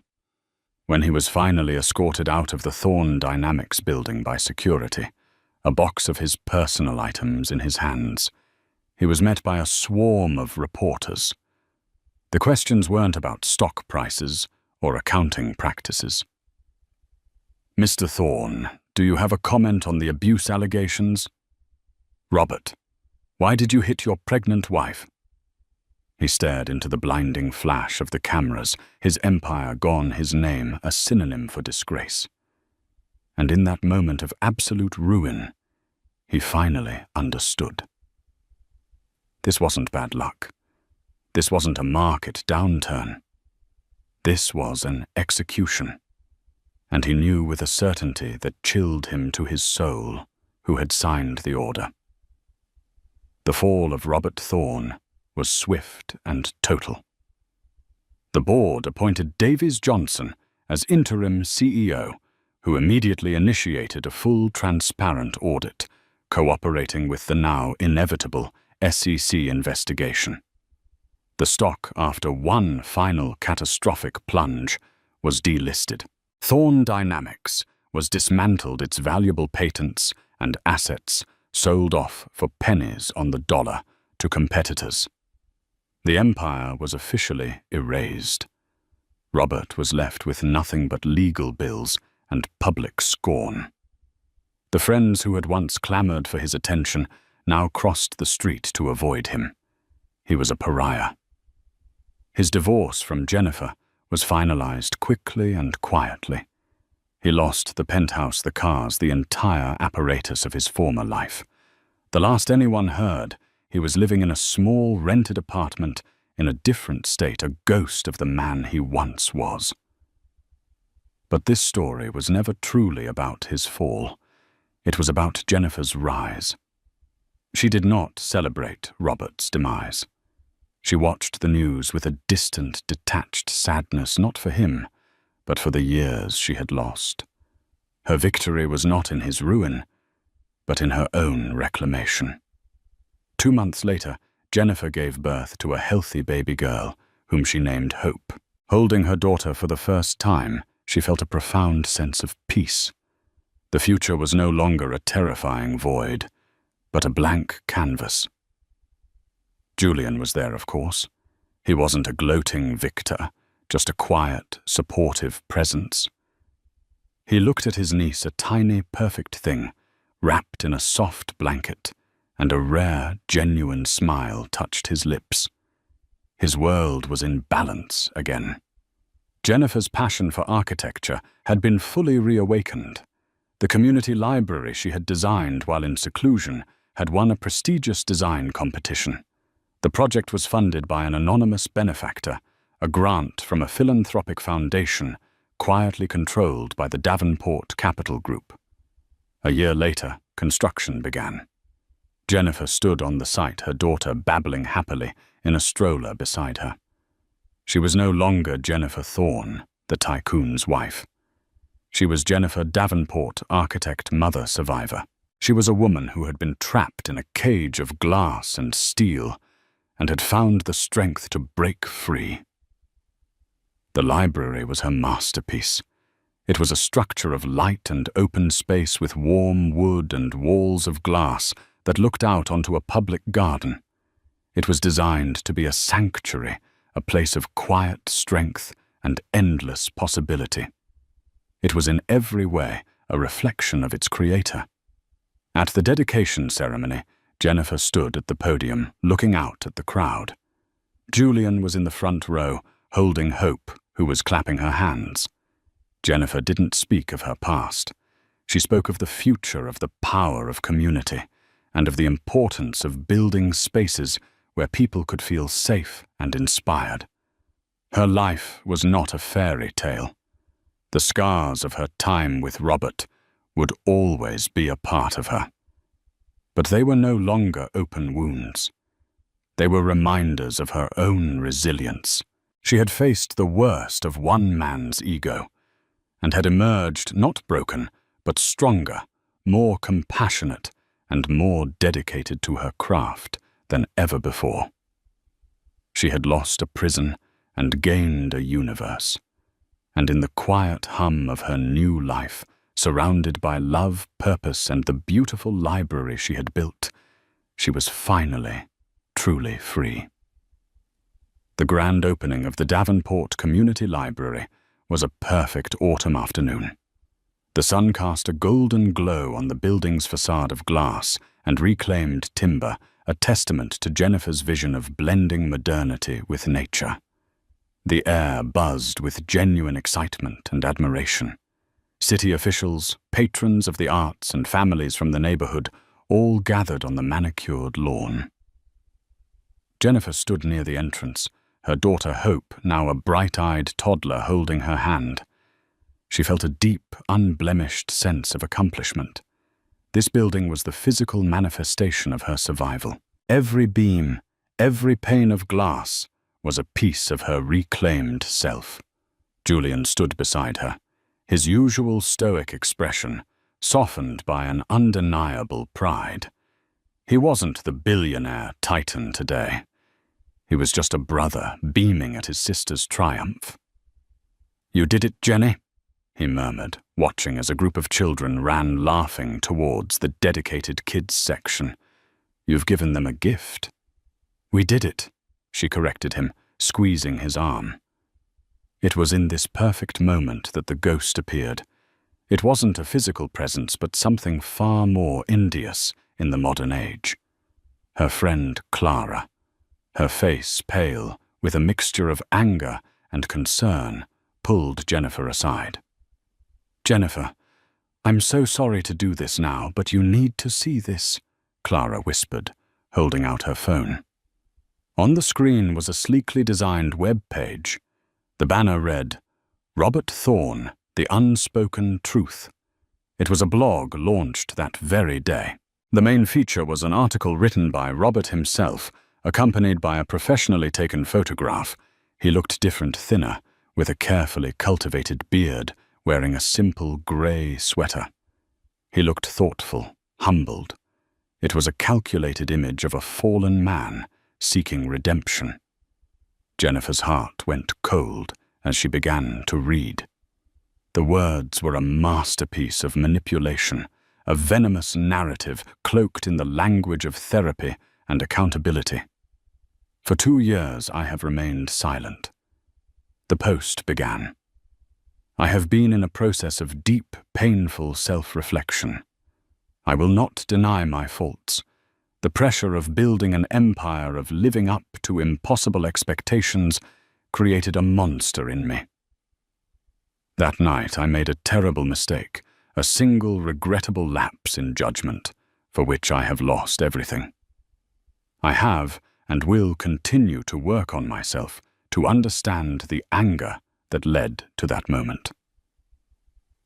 When he was finally escorted out of the Thorn Dynamics building by security, a box of his personal items in his hands, he was met by a swarm of reporters. The questions weren't about stock prices or accounting practices. "Mr. Thorn, do you have a comment on the abuse allegations?" "Robert, why did you hit your pregnant wife?" He stared into the blinding flash of the cameras, his empire gone, his name a synonym for disgrace. And in that moment of absolute ruin, he finally understood. This wasn't bad luck. This wasn't a market downturn. This was an execution. And he knew with a certainty that chilled him to his soul who had signed the order. The fall of Robert Thorn was swift and total. The board appointed Davies Johnson as interim CEO, who immediately initiated a full, transparent audit, cooperating with the now inevitable SEC investigation. The stock, after one final catastrophic plunge, was delisted. Thorn Dynamics, was dismantled, its valuable patents and assets sold off for pennies on the dollar to competitors. The empire was officially erased. Robert was left with nothing but legal bills and public scorn. The friends who had once clamored for his attention now crossed the street to avoid him. He was a pariah. His divorce from Jennifer was finalized quickly and quietly. He lost the penthouse, the cars, the entire apparatus of his former life. The last anyone heard, he was living in a small rented apartment in a different state, a ghost of the man he once was. But this story was never truly about his fall. It was about Jennifer's rise. She did not celebrate Robert's demise. She watched the news with a distant, detached sadness, not for him, but for the years she had lost. Her victory was not in his ruin, but in her own reclamation. 2 months later, Jennifer gave birth to a healthy baby girl, whom she named Hope. Holding her daughter for the first time, she felt a profound sense of peace. The future was no longer a terrifying void, but a blank canvas. Julian was there, of course. He wasn't a gloating victor, just a quiet, supportive presence. He looked at his niece, a tiny, perfect thing, wrapped in a soft blanket, and a rare, genuine smile touched his lips. His world was in balance again. Jennifer's passion for architecture had been fully reawakened. The community library she had designed while in seclusion had won a prestigious design competition. The project was funded by an anonymous benefactor, a grant from a philanthropic foundation quietly controlled by the Davenport Capital Group. A year later, construction began. Jennifer stood on the site, her daughter babbling happily in a stroller beside her. She was no longer Jennifer Thorne, the tycoon's wife. She was Jennifer Davenport, architect mother survivor. She was a woman who had been trapped in a cage of glass and steel and had found the strength to break free. The library was her masterpiece. It was a structure of light and open space with warm wood and walls of glass that looked out onto a public garden. It was designed to be a sanctuary, a place of quiet strength and endless possibility. It was in every way a reflection of its creator. At the dedication ceremony, Jennifer stood at the podium, looking out at the crowd. Julian was in the front row, holding Hope, who was clapping her hands. Jennifer didn't speak of her past. She spoke of the future, of the power of community, and of the importance of building spaces where people could feel safe and inspired. Her life was not a fairy tale. The scars of her time with Robert would always be a part of her. But they were no longer open wounds. They were reminders of her own resilience. She had faced the worst of one man's ego, and had emerged not broken, but stronger, more compassionate, and more dedicated to her craft than ever before. She had lost a prison and gained a universe, and in the quiet hum of her new life, surrounded by love, purpose, and the beautiful library she had built, she was finally, truly free. The grand opening of the Davenport Community Library was a perfect autumn afternoon. The sun cast a golden glow on the building's facade of glass and reclaimed timber, a testament to Jennifer's vision of blending modernity with nature. The air buzzed with genuine excitement and admiration. City officials, patrons of the arts, and families from the neighborhood all gathered on the manicured lawn. Jennifer stood near the entrance, her daughter Hope, now a bright-eyed toddler, holding her hand. She felt a deep, unblemished sense of accomplishment. This building was the physical manifestation of her survival. Every beam, every pane of glass was a piece of her reclaimed self. Julian stood beside her, his usual stoic expression softened by an undeniable pride. He wasn't the billionaire titan today. He was just a brother beaming at his sister's triumph. "You did it, Jenny," he murmured, watching as a group of children ran laughing towards the dedicated kids section. "You've given them a gift." "We did it," she corrected him, squeezing his arm. It was in this perfect moment that the ghost appeared. It wasn't a physical presence, but something far more insidious in the modern age. Her friend Clara, her face pale with a mixture of anger and concern, pulled Jennifer aside. "Jennifer, I'm so sorry to do this now, but you need to see this," Clara whispered, holding out her phone. On the screen was a sleekly designed web page. The banner read, "Robert Thorne, The Unspoken Truth." It was a blog launched that very day. The main feature was an article written by Robert himself, accompanied by a professionally taken photograph. He looked different, thinner, with a carefully cultivated beard, wearing a simple grey sweater. He looked thoughtful, humbled. It was a calculated image of a fallen man seeking redemption. Jennifer's heart went cold as she began to read. The words were a masterpiece of manipulation, a venomous narrative cloaked in the language of therapy and accountability. "For 2 years I have remained silent." The post began. "I have been in a process of deep, painful self-reflection. I will not deny my faults. The pressure of building an empire, of living up to impossible expectations, created a monster in me. That night I made a terrible mistake, a single regrettable lapse in judgment, for which I have lost everything. I have and will continue to work on myself to understand the anger that led to that moment."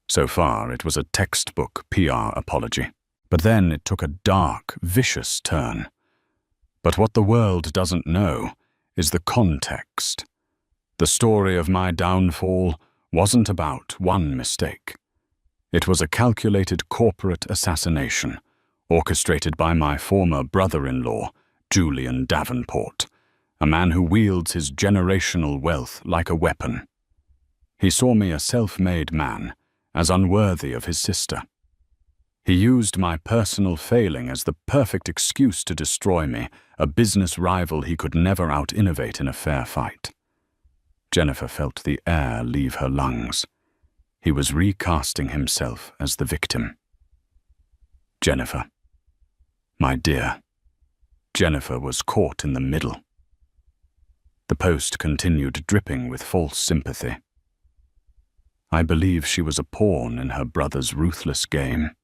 So far, it was a textbook PR apology. But then it took a dark, vicious turn. But what the world doesn't know is the context. The story of my downfall wasn't about one mistake. It was a calculated corporate assassination, orchestrated by my former brother-in-law, Julian Davenport, a man who wields his generational wealth like a weapon. He saw me a self-made man, as unworthy of his sister. He used my personal failing as the perfect excuse to destroy me, a business rival he could never out-innovate in a fair fight. Jennifer felt the air leave her lungs. He was recasting himself as the victim. Jennifer. My dear. Jennifer was caught in the middle. The post continued, dripping with false sympathy. I believe she was a pawn in her brother's ruthless game.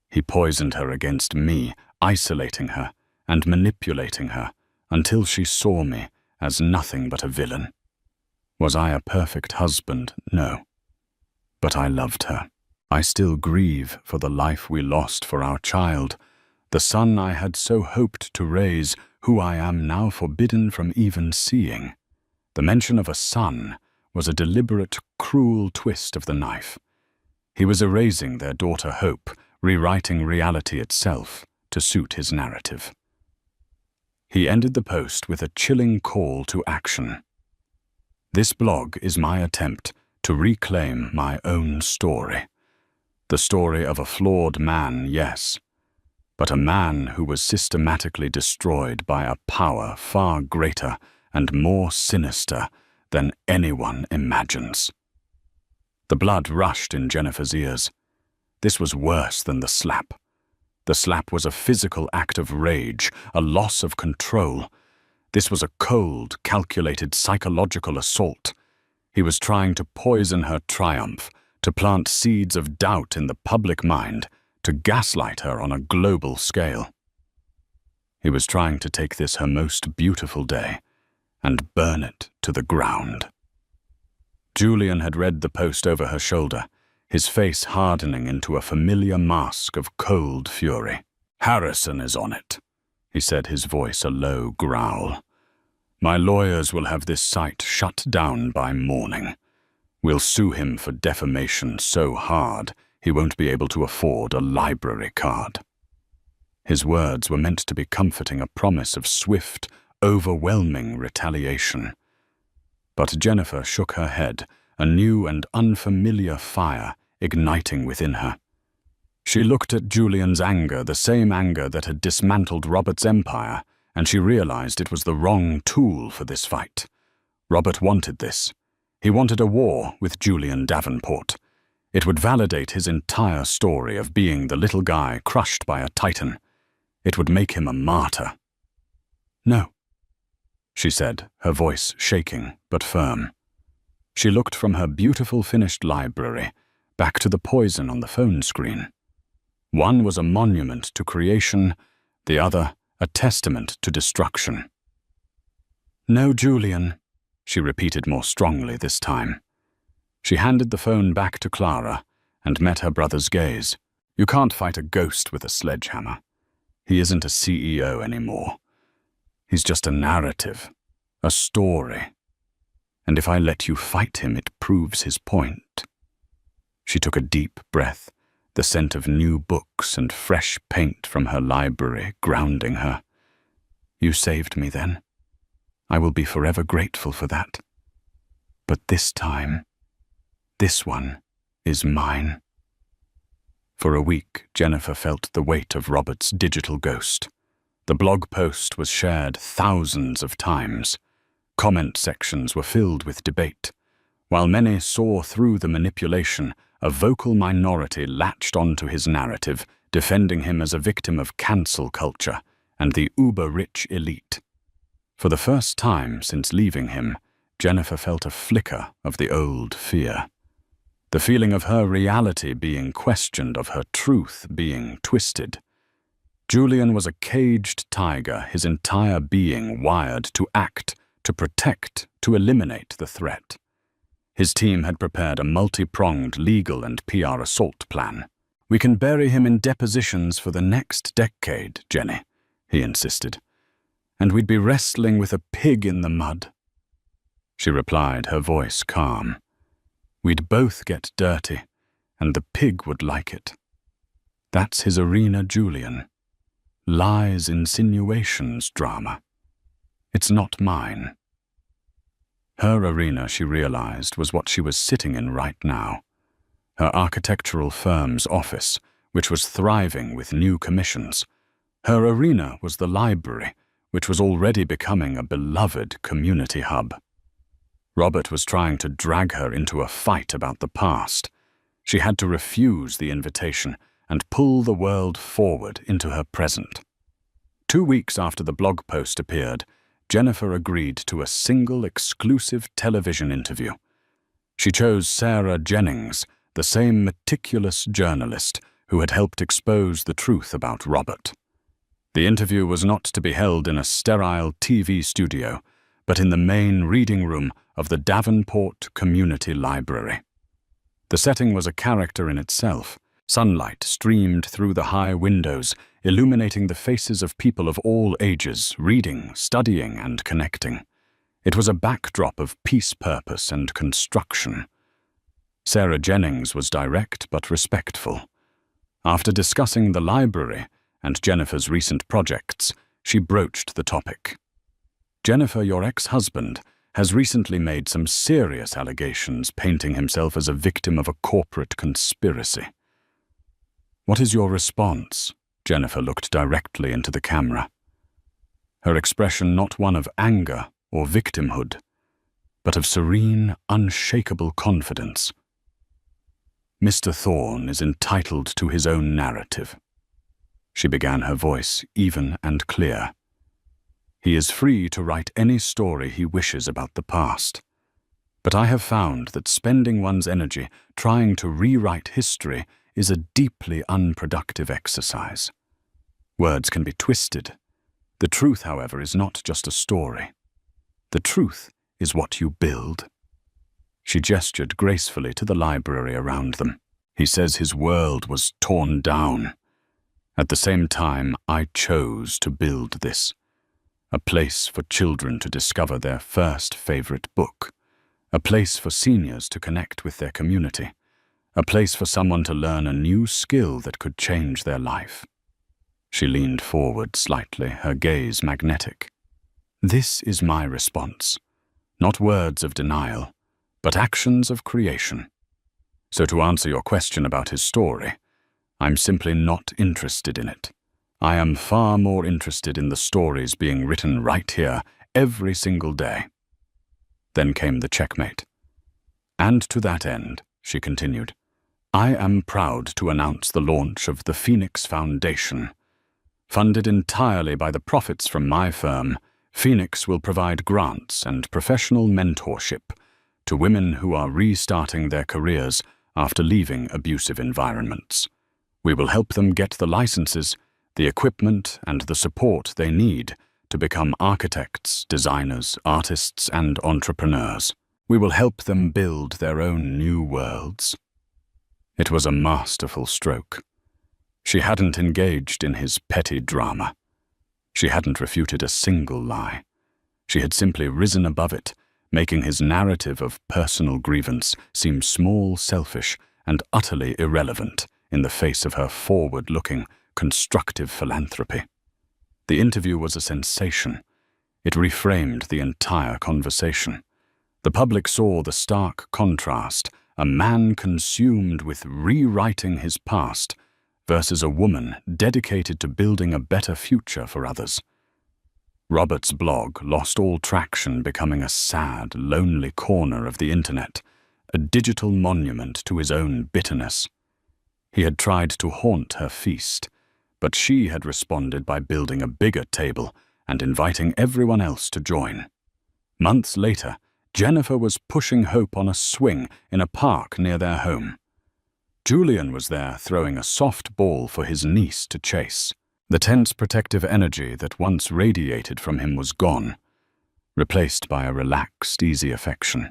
He poisoned her against me, isolating her and manipulating her until she saw me as nothing but a villain. Was I a perfect husband? No. But I loved her. I still grieve for the life we lost for our child, the son I had so hoped to raise, who I am now forbidden from even seeing. The mention of a son was a deliberate, cruel twist of the knife. He was erasing their daughter Hope, rewriting reality itself to suit his narrative. He ended the post with a chilling call to action. This blog is my attempt to reclaim my own story. The story of a flawed man, yes, but a man who was systematically destroyed by a power far greater and more sinister than anyone imagines. The blood rushed in Jennifer's ears. This was worse than the slap. The slap was a physical act of rage, a loss of control. This was a cold, calculated psychological assault. He was trying to poison her triumph, to plant seeds of doubt in the public mind, to gaslight her on a global scale. He was trying to take this, her most beautiful day, and burn it to the ground. Julian had read the post over her shoulder, his face hardening into a familiar mask of cold fury. "Harrison is on it," he said, his voice a low growl. "My lawyers will have this site shut down by morning. We'll sue him for defamation so hard he won't be able to afford a library card." His words were meant to be comforting, a promise of swift, overwhelming retaliation. But Jennifer shook her head, a new and unfamiliar fire igniting within her. She looked at Julian's anger, the same anger that had dismantled Robert's empire, and she realized it was the wrong tool for this fight. Robert wanted this. He wanted a war with Julian Davenport. It would validate his entire story of being the little guy crushed by a titan. It would make him a martyr. "No," she said, her voice shaking but firm. She looked from her beautiful finished library back to the poison on the phone screen. One was a monument to creation, the other a testament to destruction. "No, Julian," she repeated more strongly this time. She handed the phone back to Clara and met her brother's gaze. "You can't fight a ghost with a sledgehammer. He isn't a CEO anymore. He's just a narrative, a story. And if I let you fight him, it proves his point." She took a deep breath, the scent of new books and fresh paint from her library grounding her. "You saved me then. I will be forever grateful for that. But this time, this one is mine." For a week, Jennifer felt the weight of Robert's digital ghost. The blog post was shared thousands of times. Comment sections were filled with debate. While many saw through the manipulation, a vocal minority latched onto his narrative, defending him as a victim of cancel culture and the uber-rich elite. For the first time since leaving him, Jennifer felt a flicker of the old fear. The feeling of her reality being questioned, of her truth being twisted. Julian was a caged tiger, his entire being wired to act, to protect, to eliminate the threat. His team had prepared a multi-pronged legal and PR assault plan. "We can bury him in depositions for the next decade, Jenny," he insisted. "And we'd be wrestling with a pig in the mud." She replied, her voice calm. "We'd both get dirty, and the pig would like it. That's his arena, Julian. Lies, insinuations, drama. It's not mine." Her arena, she realized, was what she was sitting in right now. Her architectural firm's office, which was thriving with new commissions. Her arena was the library, which was already becoming a beloved community hub. Robert was trying to drag her into a fight about the past. She had to refuse the invitation and pull the world forward into her present. 2 weeks after the blog post appeared, Jennifer agreed to a single exclusive television interview. She chose Sarah Jennings, the same meticulous journalist who had helped expose the truth about Robert. The interview was not to be held in a sterile TV studio, but in the main reading room of the Davenport Community Library. The setting was a character in itself. Sunlight streamed through the high windows, illuminating the faces of people of all ages, reading, studying, and connecting. It was a backdrop of peace, purpose, and construction. Sarah Jennings was direct but respectful. After discussing the library and Jennifer's recent projects, she broached the topic. "Jennifer, your ex-husband, has recently made some serious allegations, painting himself as a victim of a corporate conspiracy. What is your response?" Jennifer looked directly into the camera. Her expression not one of anger or victimhood, but of serene, unshakable confidence. "Mr. Thorne is entitled to his own narrative." She began, her voice even and clear. "He is free to write any story he wishes about the past. But I have found that spending one's energy trying to rewrite history is a deeply unproductive exercise. Words can be twisted. The truth, however, is not just a story. The truth is what you build." She gestured gracefully to the library around them. "He says his world was torn down. At the same time, I chose to build this. A place for children to discover their first favorite book. A place for seniors to connect with their community. A place for someone to learn a new skill that could change their life." She leaned forward slightly, her gaze magnetic. "This is my response. Not words of denial, but actions of creation. So to answer your question about his story, I'm simply not interested in it. I am far more interested in the stories being written right here every single day. Then came the checkmate. And to that end, she continued, I am proud to announce the launch of the Phoenix Foundation. Funded entirely by the profits from my firm, Phoenix will provide grants and professional mentorship to women who are restarting their careers after leaving abusive environments. We will help them get the licenses, the equipment, and the support they need to become architects, designers, artists, and entrepreneurs. We will help them build their own new worlds. It was a masterful stroke. She hadn't engaged in his petty drama. She hadn't refuted a single lie. She had simply risen above it, making his narrative of personal grievance seem small, selfish, and utterly irrelevant in the face of her forward-looking, constructive philanthropy. The interview was a sensation. It reframed the entire conversation. The public saw the stark contrast, a man consumed with rewriting his past versus a woman dedicated to building a better future for others. Robert's blog lost all traction, becoming a sad, lonely corner of the internet, a digital monument to his own bitterness. He had tried to haunt her feast, but she had responded by building a bigger table and inviting everyone else to join. Months later, Jennifer was pushing Hope on a swing in a park near their home. Julian was there throwing a soft ball for his niece to chase. The tense protective energy that once radiated from him was gone, replaced by a relaxed, easy affection.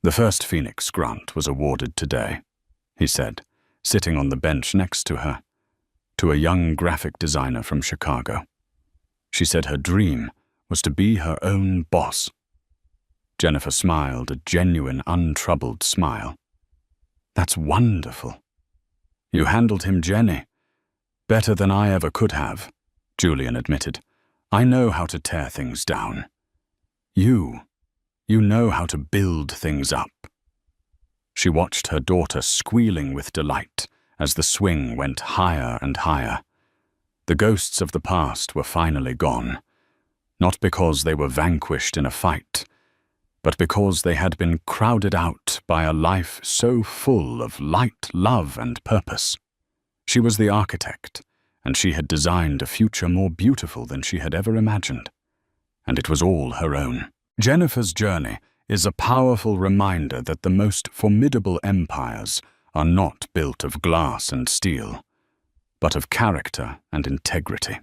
The first Phoenix grant was awarded today, he said, sitting on the bench next to her, to a young graphic designer from Chicago. She said her dream was to be her own boss. Jennifer smiled, a genuine, untroubled smile. That's wonderful. You handled him, Jenny. Better than I ever could have, Julian admitted. I know how to tear things down. You know how to build things up. She watched her daughter squealing with delight as the swing went higher and higher. The ghosts of the past were finally gone, not because they were vanquished in a fight, but because they had been crowded out by a life so full of light, love, and purpose. She was the architect, and she had designed a future more beautiful than she had ever imagined. And it was all her own. Jennifer's journey is a powerful reminder that the most formidable empires are not built of glass and steel, but of character and integrity.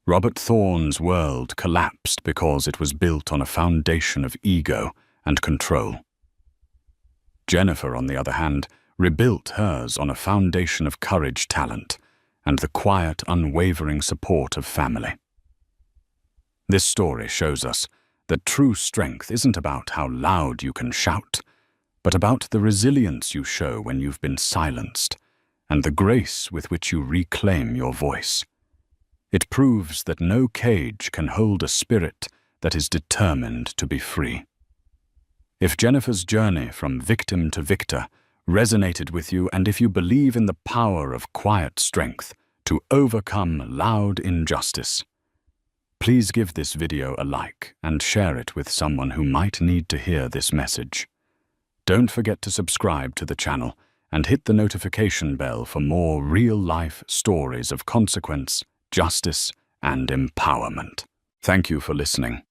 Robert Thorne's world collapsed because it was built on a foundation of ego and control. Jennifer, on the other hand, rebuilt hers on a foundation of courage, talent, and the quiet, unwavering support of family. This story shows us that true strength isn't about how loud you can shout, but about the resilience you show when you've been silenced, and the grace with which you reclaim your voice. It proves that no cage can hold a spirit that is determined to be free. If Jennifer's journey from victim to victor resonated with you, and if you believe in the power of quiet strength to overcome loud injustice, please give this video a like and share it with someone who might need to hear this message. Don't forget to subscribe to the channel and hit the notification bell for more real-life stories of consequence, justice, and empowerment. Thank you for listening.